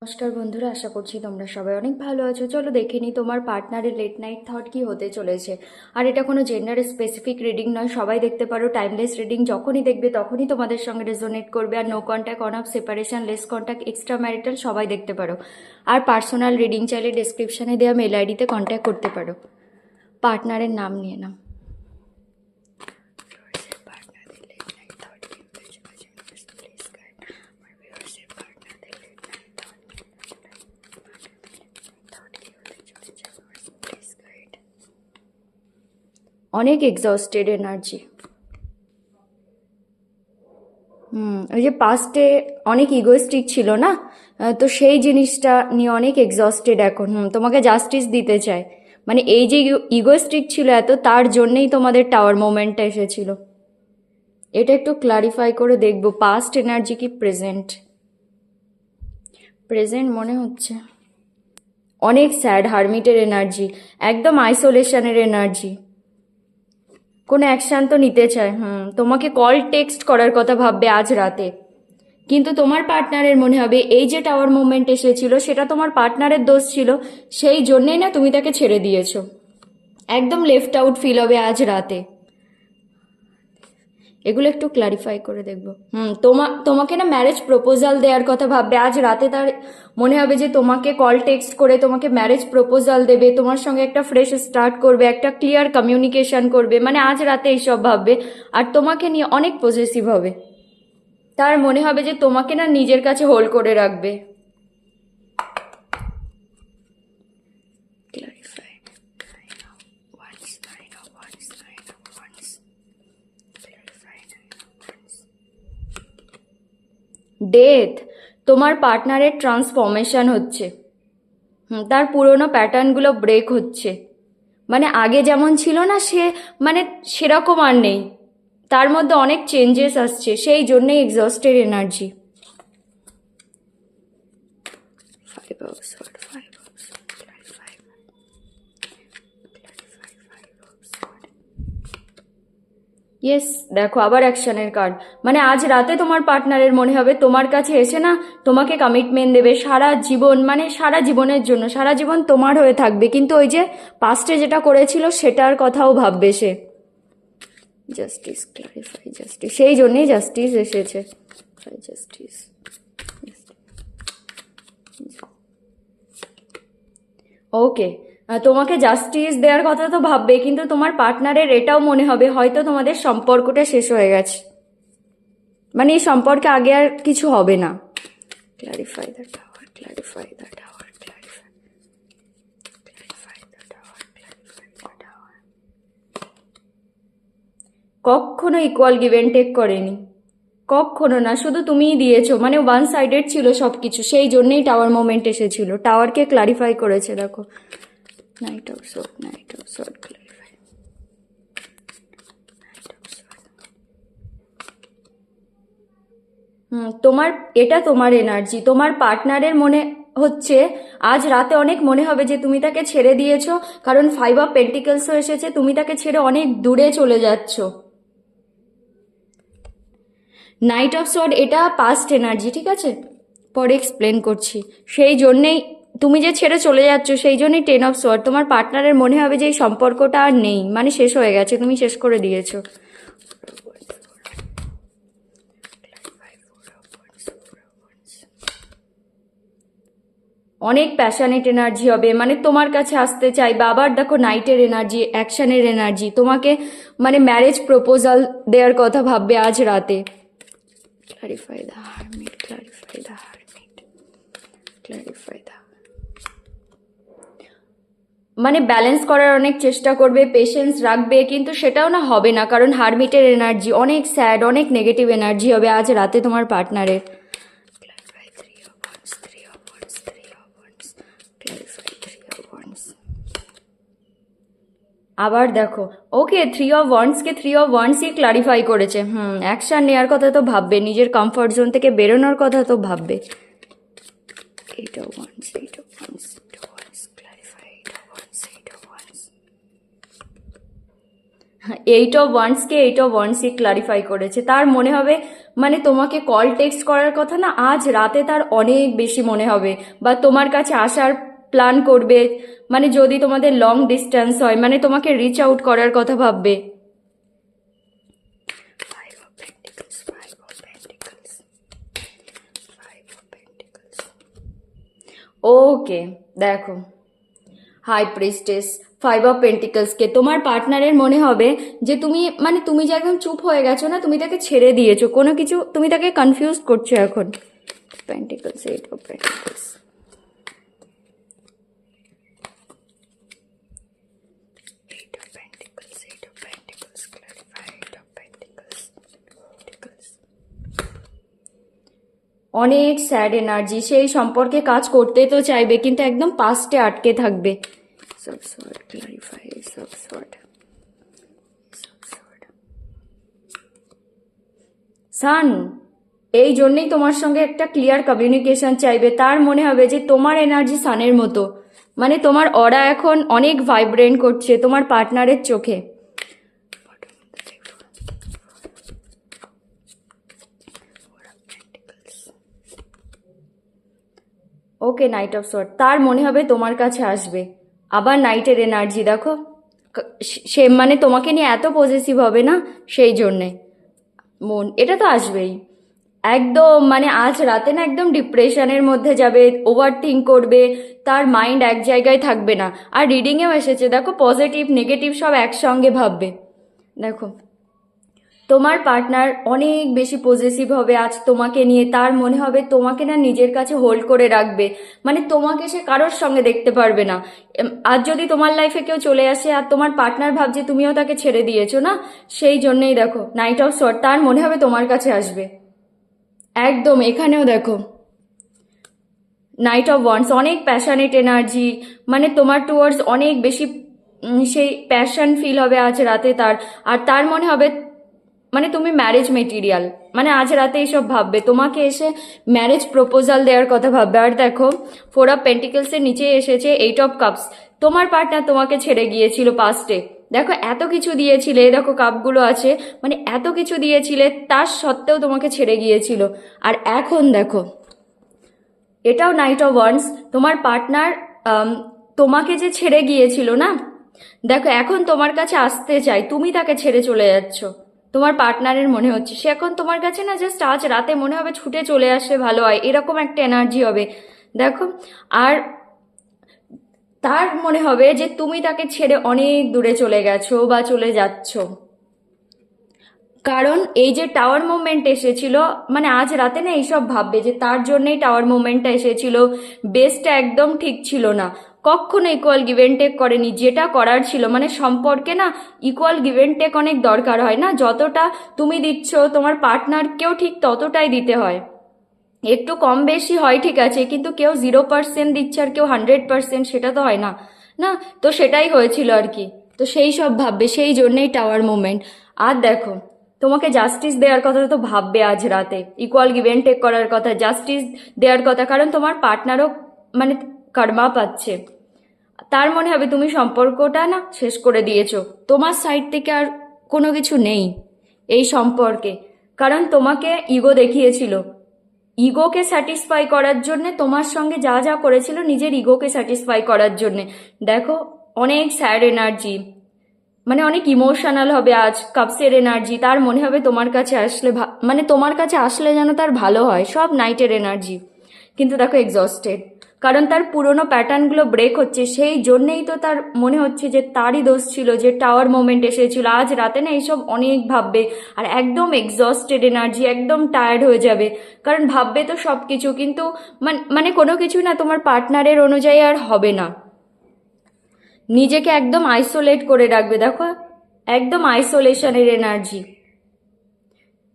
নমস্কার বন্ধুরা, আশা করছি তোমরা সবাই অনেক ভালো আছো। চলো দেখে নিই তোমার পার্টনারের লেট নাইট থট কি হতে চলেছে। আর এটা কোনো জেন্ডার স্পেসিফিক রিডিং নয়, সবাই দেখতে পারো। টাইমলেস রিডিং, যখনই দেখবে তখনই তোমাদের সঙ্গে রেজোনেট করবে। আর no contact, on off, separation, less contact, extra marital সবাই দেখতে পারো। আর পার্সোনাল রিডিং চাইলে ডেসক্রিপশনে দেওয়া মেল আইডিতে কন্ট্যাক্ট করতে পারো। পার্টনারের নাম নিয়ে নাও। অনেক এক্সস্টেড এনার্জি। ওই যে পাস্টে অনেক ইগোয়েস্টিক ছিল না, তো সেই জিনিসটা নিয়ে অনেক এক্সস্টেড এখন। তোমাকে জাস্টিস দিতে চায়, মানে এই যে ইগোয়েস্টিক ছিল এত, তার জন্যেই তোমাদের টাওয়ার মোমেন্টটা এসেছিল। এটা একটু ক্লারিফাই করে দেখবো, পাস্ট এনার্জি কি প্রেজেন্ট। প্রেজেন্ট মনে হচ্ছে অনেক স্যাড, হারমিটের এনার্জি, একদম আইসোলেশনের এনার্জি। কোনো অ্যাকশান তো নিতে চায়, তোমাকে কল টেক্সট করার কথা ভাববে আজ রাতে। কিন্তু তোমার পার্টনারের মনে হবে এই যে টাওয়ার মুভমেন্ট এসেছিল সেটা তোমার পার্টনারের দোষ ছিল, সেই জন্যেই না তুমি তাকে ছেড়ে দিয়েছো। একদম লেফট আউট ফিল হবে আজ রাতে। এগুলো একটু ক্লারিফাই করে দেখবো। তোমাকে না ম্যারেজ প্রপোজাল দেওয়ার কথা ভাববে আজ রাতে। তার মনে হবে যে তোমাকে কল টেক্সট করে তোমাকে ম্যারেজ প্রপোজাল দেবে, তোমার সঙ্গে একটা ফ্রেশ স্টার্ট করবে, একটা ক্লিয়ার কমিউনিকেশন করবে, মানে আজ রাতে এইসব ভাববে। আর তোমাকে নিয়ে অনেক পজেসিভ হবে। তার মনে হবে যে তোমাকে না নিজের কাছে হোল্ড করে রাখবে। ডেথ, তোমার পার্টনারের ট্রান্সফরমেশন হচ্ছে। তার পুরোনো প্যাটার্নগুলো ব্রেক হচ্ছে। মানে আগে যেমন ছিল না সে, মানে সেরকম আর নেই। তার মধ্যে অনেক চেঞ্জেস আসছে, সেই জন্যেই এক্সস্টেড এনার্জি। ইয়েস, দেখো আবার অ্যাকশনের কার্ড। মানে আজ রাতে তোমার পার্টনারের মনে হবে তোমার কাছে এসে না তোমাকে কমিটমেন্ট দেবে সারা জীবন, মানে সারা জীবনের জন্য, সারা জীবন তোমার হয়ে থাকবে। কিন্তু ওই যে পাস্টে যেটা করেছিল সেটার কথাও ভাববে সে। জাস্টিস, ক্লারিফাই জাস্টিস, সেই জন্যেই জাস্টিস এসেছে। জাস্টিস, ওকে। তোমাকে জাস্টিস দেওয়ার কথা তো ভাববে, কিন্তু তোমার পার্টনারের এটাও মনে হবে হয়তো তোমাদের সম্পর্কটা শেষ হয়ে গেছে, মানে এই সম্পর্কে আগে আর কিছু হবে না। Clarify the tower, clarify the tower, clarify, clarify the tower, clarify the tower. কখনো ইকুয়াল গিভ এন্ড টেক করেনি, কখনো না, শুধু তুমিই দিয়েছো। মানে ওয়ান সাইডেড ছিল সবকিছু, সেই জন্যই টাওয়ার মোমেন্ট এসেছিল। টাওয়ারকে ক্লারিফাই করেছে, দেখো night of sword, night of sword, clarify. তোমার, এটা তোমার এনার্জি। তোমার পার্টনারের মনে হচ্ছে আজ রাতে অনেক মনে হবে যে তুমি তাকে ছেড়ে দিয়েছো, কারণ 5 অফ পেন্টিকলসও এসেছে। তুমি তাকে ছেড়ে অনেক দূরে চলে যাচ্ছ। নাইট অফ সোর্ড এটা পাস্ট এনার্জি, ঠিক আছে, পরে এক্সপ্লেন করছি। সেই জন্যেই তুমি যে ছেড়ে চলে যাচ্ছ, সেই জন্যই 10 অফ সোর্ড। তোমার পার্টনারের মনে হবে যে এই সম্পর্কটা আর নেই, মানে শেষ হয়ে গেছে, তুমি শেষ করে দিয়েছো। অনেক প্যাশনেট এনার্জি হবে, মানে তোমার কাছে আসতে চাইবে। আবার দেখো নাইটের এনার্জি, অ্যাকশনের এনার্জি। তোমাকে মানে ম্যারেজ প্রপোজাল দেওয়ার কথা ভাববে আজ রাতে। Clarify the hermit, clarify the hermit, clarify the, মানে ব্যালেন্স করার অনেক চেষ্টা করবে, পেশেন্স রাখবে, কিন্তু সেটাও না হবে না, কারণ হারমিটের এনার্জি অনেক স্যাড, অনেক নেগেটিভ এনার্জি হবে আজ রাতে তোমার পার্টনারের। আবার দেখো, ওকে 3 অফ ওয়ান্ডসকে 3 অফ ওয়ান্ডসই ক্লারিফাই করেছে। অ্যাকশন নেওয়ার কথা তো ভাববে, নিজের কমফর্ট জোন থেকে বেরোনোর কথা তো ভাববে। 8 of wands, 8 of wands, 8 of wands, clarify 8 of wands, 8 of wands. 8 of ওয়ান্ডসকে 8 অফ ওয়ান্ডসই ক্লারিফাই করেছে। তার মনে হবে মানে তোমাকে কল টেক্সট করার কথা না, আজ রাতে তার অনেক বেশি মনে হবে, বা তোমার কাছে আসার প্ল্যান করবে, মানে যদি তোমাদের লং ডিস্টেন্স হয়, মানে তোমাকে রিচ আউট করার কথা ভাববে। Five of Pentacles, Five of Pentacles, Five of Pentacles. ওকে, দেখো হাই প্রিস্টেস, ফাইভ অফ পেন্টিকলসকে তোমার পার্টনারের মনে হবে যে তুমি, মানে তুমি যে একদম চুপ হয়ে গেছো না, তুমি তাকে ছেড়ে দিয়েছো, কোনো কিছু তুমি তাকে কনফিউজ করছো এখন। Pentacles, eight of pentacles, eight of pentacles, eight of pentacles, clarify, eight of pentacles, pentacles. অনেক স্যাড এনার্জি, সেই সম্পর্কে কাজ করতে তো চাইবে কিন্তু একদম পাস্টে আটকে থাকবে। Subsword, clarify, subsword, subsword. সান, এই জন্যই তোমার সঙ্গে একটা ক্লিয়ার কমিউনিকেশন চাইবে। তার মনে হবে যে তোমার এনার্জি সানের মতো, মানে তোমার অরা এখন অনেক ভাইব্রেন্ট করছে তোমার পার্টনারের চোখে। ওকে, নাইট অফ সর্ট, তার মনে হবে তোমার কাছে আসবে। আবার নাইটের এনার্জি দেখো, সে মানে তোমাকে নিয়ে এত পজেসিভ হবে না, সেই জন্যে মন, এটা তো আসবেই একদম। মানে আজ রাতে না একদম ডিপ্রেশনের মধ্যে যাবে, ওভার থিঙ্ক করবে, তার মাইন্ড এক জায়গায় থাকবে না। আর রিডিংয়েও এসেছে দেখো, পজিটিভ নেগেটিভ সব একসঙ্গে ভাববে। দেখো তোমার পার্টনার অনেক বেশি পজেসিভ হবে আজ তোমাকে নিয়ে, তার মনে হবে তোমাকে না নিজের কাছে হোল্ড করে রাখবে, মানে তোমাকে সে কারোর সঙ্গে দেখতে পারবে না। আজ যদি তোমার লাইফে কেউ চলে আসে আর তোমার পার্টনার ভাবছে তুমিও তাকে ছেড়ে দিয়েছো না, সেই জন্যই দেখো নাইট অফ সর্ট, তার মনে হবে তোমার কাছে আসবে একদম। এখানেও দেখো নাইট অফ ওয়ান্ডস, অনেক প্যাশনেট এনার্জি, মানে তোমার টুয়ার্ডস অনেক বেশি সেই প্যাশন ফিল হবে আজ রাতে তার। আর তার মনে হবে মানে তুমি ম্যারেজ মেটেরিয়াল, মানে আজ রাতে এইসব ভাববে, তোমাকে এসে ম্যারেজ প্রপোজাল দেওয়ার কথা ভাববে। আর দেখো ফোর অফ পেন্টিকলসের নিচে এসেছে এইট অফ কাপস, তোমার পার্টনার তোমাকে ছেড়ে গিয়েছিল পাস্টে, দেখো এত কিছু দিয়েছিলে, দেখো কাপগুলো আছে, মানে এত কিছু দিয়েছিলে তার সত্ত্বেও তোমাকে ছেড়ে গিয়েছিল। আর এখন দেখো এটাও নাইট অফ ওয়ান্স, তোমার পার্টনার তোমাকে যে ছেড়ে গিয়েছিল না, দেখো এখন তোমার কাছে আসতে চাই, তুমি তাকে ছেড়ে চলে যাচ্ছ। তোমার পার্টনারের মনে হচ্ছে সে এখন তোমার কাছে না জাস্ট আজ রাতে মনে হবে ছুটে চলে আসলে ভালো হয়, এরকম একটা এনার্জি হবে দেখো। আর তার মনে হবে যে তুমি তাকে ছেড়ে অনেক দূরে চলে গেছো বা চলে যাচ্ছ, কারণ এই যে টাওয়ার মুভমেন্ট এসেছিল, মানে আজ রাতে না এইসব ভাববে যে তার জন্যই টাওয়ার মুভমেন্টটা এসেছিল, বেসটা একদম ঠিক ছিল না, কখনো ইকুয়াল গিভ এন্ড টেক করেনি, যেটা করার ছিল, মানে সম্পর্কে না ইকুয়াল গিভ এন্ড টেক অনেক দরকার হয় না, যতটা তুমি দিচ্ছ তোমার পার্টনারকেও ঠিক ততটাই দিতে হয়, একটু কম বেশি হয় ঠিক আছে, কিন্তু কেউ 0% দিচ্ছে আর কেউ 100%, সেটা তো হয় না, না তো সেটাই হয়েছিল আর কি। তো সেই সব ভাববে, সেই জন্যেই টাওয়ার মুভমেন্ট। আর দেখো তোমাকে জাস্টিস দেওয়ার কথা তো ভাববে আজ রাতে, ইকুয়াল গিভ এন্ড টেক করার কথা, জাস্টিস দেওয়ার কথা, কারণ তোমার পার্টনারও মানে কর্মা পাচ্ছে, তার মনে হবে তুমি সম্পর্কটা না শেষ করে দিয়েছো, তোমার সাইড থেকে আর কোনো কিছু নেই এই সম্পর্কে, কারণ তোমাকে ইগো দেখিয়েছিল, ইগোকে স্যাটিসফাই করার জন্যে তোমার সঙ্গে যা যা করেছিল নিজের ইগোকে স্যাটিসফাই করার জন্যে। দেখো অনেক স্যাড এনার্জি, মানে অনেক ইমোশনাল হবে আজ, কাপসের এনার্জি, তার মনে হবে তোমার কাছে আসলে মানে তোমার কাছে আসলে যেন তার ভালো হয়, সব নাইটের এনার্জি। কিন্তু দেখো এক্সস্টেড, কারণ তার পুরোনো প্যাটার্নগুলো ব্রেক হচ্ছে, সেই জন্যেই তো তার মনে হচ্ছে যে তারই দোষ ছিল যে টাওয়ার মোমেন্ট এসেছিল, আজ রাতে না এইসব অনেক ভাববে, আর একদম এক্সস্টেড এনার্জি, একদম টায়ার্ড হয়ে যাবে, কারণ ভাববে তো সব কিছু, কিন্তু মানে কোনো কিছু না তোমার পার্টনারের অনুযায়ী আর হবে না, নিজেকে একদম আইসোলেট করে রাখবে, দেখো একদম আইসোলেশনের এনার্জি,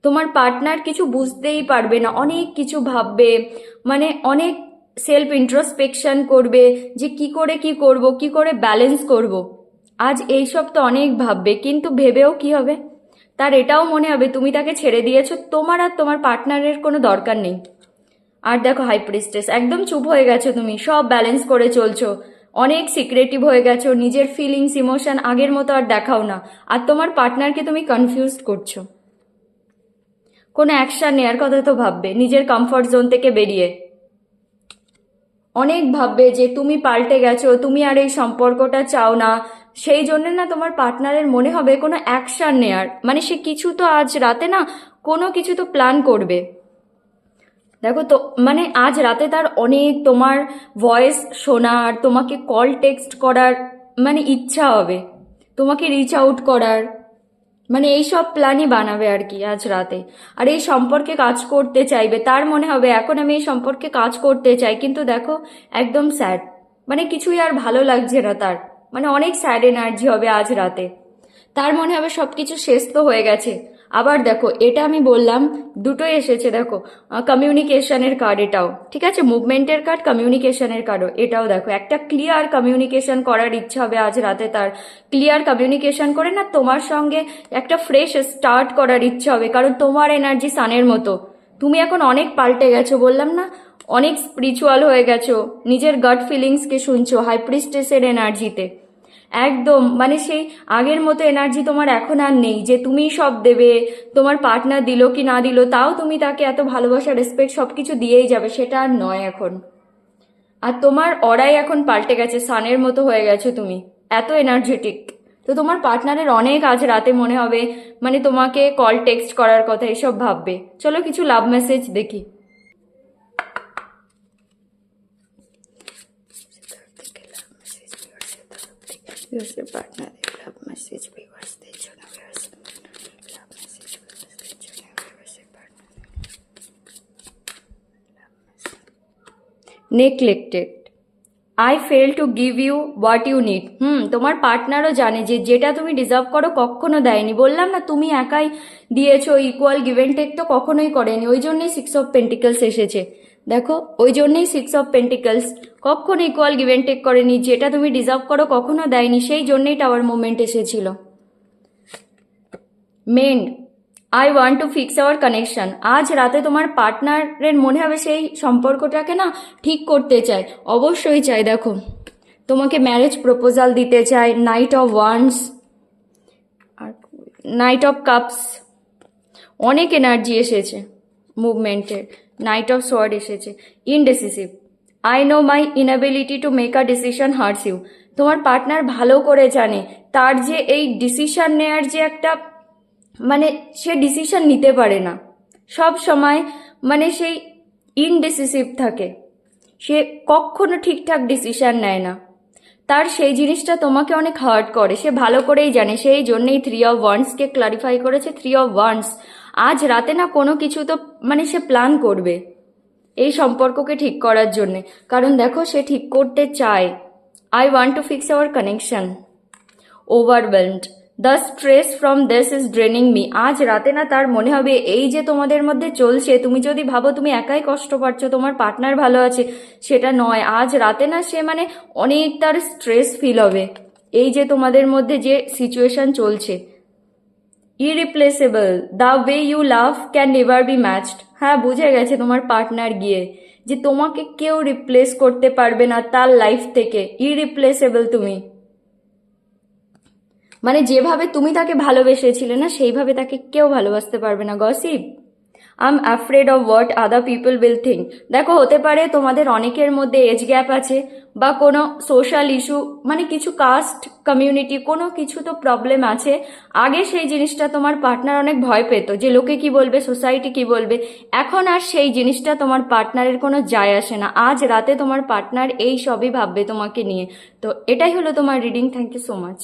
তোমার পার্টনার কিছু বুঝতেই পারবে না, অনেক কিছু ভাববে, মানে অনেক সেলফ ইন্ট্রোস্পেকশন করবে যে কি করে কি করব, কি করে ব্যালেন্স করব, আজ এইসব তো অনেক ভাববে, কিন্তু ভেবেও কি হবে, তার এটাও মনে হবে তুমি তাকে ছেড়ে দিয়েছো, তোমার আর তোমার পার্টনারের কোনো দরকার নেই। আর দেখো হাই প্রিস্টেস, একদম চুপ হয়ে গেছো তুমি, সব ব্যালেন্স করে চলছো, অনেক সিক্রেটিভ হয়ে গেছো, নিজের ফিলিংস ইমোশন আগের মতো আর দেখাও না, আর তোমার পার্টনারকে তুমি কনফিউজ করছো। কোনো অ্যাকশন নেওয়ার কথা তো ভাববে, নিজের কমফর্ট জোন থেকে বেরিয়ে অনেক ভাববে যে তুমি পাল্টে গেছো, তুমি আর এই সম্পর্কটা চাও না। সেই জন্য না তোমার পার্টনারের মনে হবে কোনো অ্যাকশন নেয়ার, মানে সে কিছু তো আজ রাতে না কোনো কিছু তো প্ল্যান করবে। দেখো তো, মানে আজ রাতে তার অনেক তোমার ভয়েস শোনার, তোমাকে কল টেক্সট করার মানে ইচ্ছা হবে, তোমাকে রিচ আউট করার, মানে এইসব প্ল্যানই বানাবে আর কি আজ রাতে। আর এই সম্পর্কে কাজ করতে চাইবে, তার মনে হবে এখন আমি এই সম্পর্কে কাজ করতে চাই, কিন্তু দেখো একদম স্যাড, মানে কিছুই আর ভালো লাগছে না তার, মানে অনেক স্যাড এনার্জি হবে আজ রাতে। তার মনে হবে সবকিছু শেষ তো হয়ে গেছে। আবার দেখো, এটা আমি বললাম দুটোই এসেছে, দেখো কমিউনিকেশনের কার্ড এটাও, ঠিক আছে, মুভমেন্টের কার্ড, কমিউনিকেশনের কার্ডও এটাও। দেখো একটা ক্লিয়ার কমিউনিকেশন করার ইচ্ছা হবে আজ রাতে তার, ক্লিয়ার কমিউনিকেশন করে না তোমার সঙ্গে একটা ফ্রেশ স্টার্ট করার ইচ্ছা হবে, কারণ তোমার এনার্জি সানের মতো, তুমি এখন অনেক পাল্টে গেছো, বললাম না, অনেক স্পিরিচুয়াল হয়ে গেছো, নিজের গাট ফিলিংসকে শুনছো হাই প্রিস্টেসের এনার্জিতে। একদম মানে সেই আগের মতো এনার্জি তোমার এখন আর নেই যে তুমি সব দেবে, তোমার পার্টনার দিল কি না দিল তাও তুমি তাকে এত ভালোবাসা রেসপেক্ট সবকিছু দিয়েই যাবে, সেটা আর নয় এখন। আর তোমার অরাই এখন পাল্টে গেছে, সানের মতো হয়ে গেছো তুমি, এত এনার্জেটিক। তো তোমার পার্টনারের অনেক আজ রাতে মনে হবে মানে তোমাকে কল টেক্সট করার কথা এসব ভাববে। চলো কিছু লাভ মেসেজ দেখি। Here's your partner. Love message viewers. They should know yours. Love message viewers. They should know yours. Your partner. Neglected. I fail to give you what you need. তোমার পার্টনারও জানে যে যেটা তুমি ডিজার্ভ করো কখনো দেয়নি, বললাম না তুমি একাই দিয়েছো, ইকুয়াল গিভ এন্ড টেক তো কখনোই করেনি, ওই জন্যই 6 অফ পেন্টিকলস এসেছে। দেখো ওই জন্যই 6 অফ পেন্টিকলস, কখনো ইকুয়াল গিভ এন্ড টেক করেনি, যেটা তুমি ডিজার্ভ করো কখনো দেয়নি, সেই জন্যই টাওয়ার মুভমেন্ট এসেছিল। Men, I want to fix our connection. আজ রাতে তোমার পার্টনারের মনে হবে সেই সম্পর্কটাকে না ঠিক করতে চায়, অবশ্যই চাই। দেখো তোমাকে ম্যারেজ প্রপোজাল দিতে চায়, নাইট অফ ওয়ান্স আর নাইট অফ কাপস, অনেক এনার্জি এসেছে মুভমেন্টের, নাইট অফ সোয়ার্ড এসেছে। Indecisive, I know my inability to make a decision hurts you. তোমার পার্টনার ভালো করে জানে তার যে এই ডিসিশন নেয়ার যে একটা মানে সে ডিসিশন নিতে পারে না সব সময়, মানে সেই ইনডিসিসিভ থাকে, সে কখনো ঠিকঠাক ডিসিশন নেয় না, তার সেই জিনিসটা তোমাকে অনেক হার্ট করে, সে ভালো করেই জানে, সেই জন্যই 3 অফ ওয়ান্ডসকে ক্লারিফাই করেছে। 3 অফ ওয়ান্ডস, আজ রাতে না কোনো কিছু তো মানে সে প্ল্যান করবে এই সম্পর্ককে ঠিক করার জন্যে, কারণ দেখো সে ঠিক করতে চায়। I want to fix our connection. Overwhelmed, the stress from this is draining me. আজ রাতে না তার মনে হবে এই যে তোমাদের মধ্যে চলছে, তুমি যদি ভাবো তুমি একাই কষ্ট পাচ্ছ, তোমার পার্টনার ভালো আছে, সেটা নয়। আজ রাতে না সে মানে অনেক তার স্ট্রেস ফিল হবে, এই যে তোমাদের মধ্যে যে সিচুয়েশন চলছে। Irreplaceable, the way you love can never be matched. হ্যাঁ বুঝে গেছে তোমার পার্টনার গিয়ে যে তোমাকে কেউ রিপ্লেস করতে পারবে না তার লাইফ থেকে, ইরিপ্লেসেবল তুমি, মানে যেভাবে তুমি তাকে ভালোবেসেছিলে না সেইভাবে তাকে কেউ ভালোবাসতে পারবে না। Gossip, I am afraid of what other people will think. দেখো হতে পারে তোমাদের অনেকের মধ্যে এজ গ্যাপ আছে বা কোনো সোশ্যাল ইস্যু, মানে কিছু কাস্ট কমিউনিটি কোনো কিছু তো প্রবলেম আছে। আগে সেই জিনিসটা তোমার পার্টনার অনেক ভয় পেত যে লোকে কি বলবে, সোসাইটি কি বলবে, এখন আর সেই জিনিসটা তোমার পার্টনারের কোনো যায় আসে না। আজ রাতে তোমার পার্টনার এই সবই ভাববে তোমাকে নিয়ে। তো এটাই হলো তোমার reading. Thank you so much.